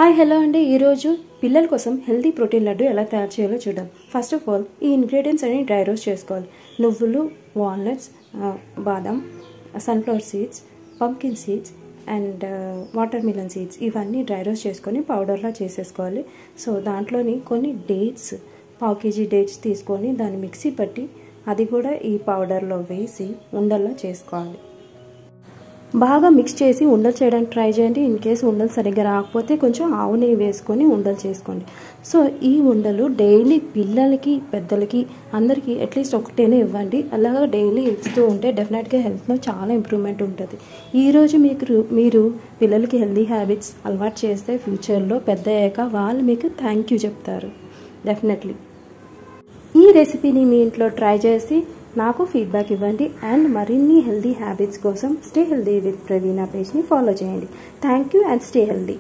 Hi hello అండి ఈరోజు పిల్లల కోసం హెల్తీ ప్రోటీన్ లడ్డు ఎలా తయారు చేయాలో చూద్దాం. ఫస్ట్ ఆఫ్ ఆల్ ఈ ఇంగ్రీడియంట్స్ అన్ని డ్రై రోస్ట్ చేసుకోవాలి. నువ్వులు, వాల్నట్స్, బాదం, sunflower seeds, pumpkin seeds and water melon seeds ఇవన్నీ డ్రై రోస్ట్ చేసుకొని పౌడర్లా చేసేసుకోవాలి. సో దాంట్లోని కొన్ని డేట్స్, పావు కేజీ డేట్స్ తీసుకొని దాన్ని మిక్సీ పట్టి అది కూడా ఈ పౌడర్లో వేసి ఉండల్లా చేసుకోవాలి. బాగా మిక్స్ చేసి ఉండలు చేయడానికి ట్రై చేయండి. ఇన్ కేసు ఉండలు సరిగ్గా రాకపోతే కొంచెం ఆవు నెయ్యి వేసుకొని ఉండలు చేసుకోండి. సో ఈ ఉండలు డైలీ పిల్లలకి, పెద్దలకి అందరికీ అట్లీస్ట్ ఒకటేనే ఇవ్వండి. అలాగా డైలీ ఇస్తూ ఉంటే డెఫినెట్గా హెల్త్లో చాలా ఇంప్రూవ్మెంట్ ఉంటుంది. ఈరోజు మీరు పిల్లలకి హెల్తీ హ్యాబిట్స్ అలవాటు చేస్తే ఫ్యూచర్లో పెద్ద అయ్యాక వాళ్ళు మీకు థ్యాంక్ యూ చెప్తారు డెఫినెట్లీ. ఈ రెసిపీని మీ ఇంట్లో ట్రై చేసి నాకు ఫీడ్బ్యాక్ ఇవ్వండి. అండ్ మరిన్ని హెల్దీ హ్యాబిట్స్ కోసం స్టే హెల్దీ విత్ ప్రవీణ పేజ్ని ఫాలో చేయండి. Thank you and stay healthy.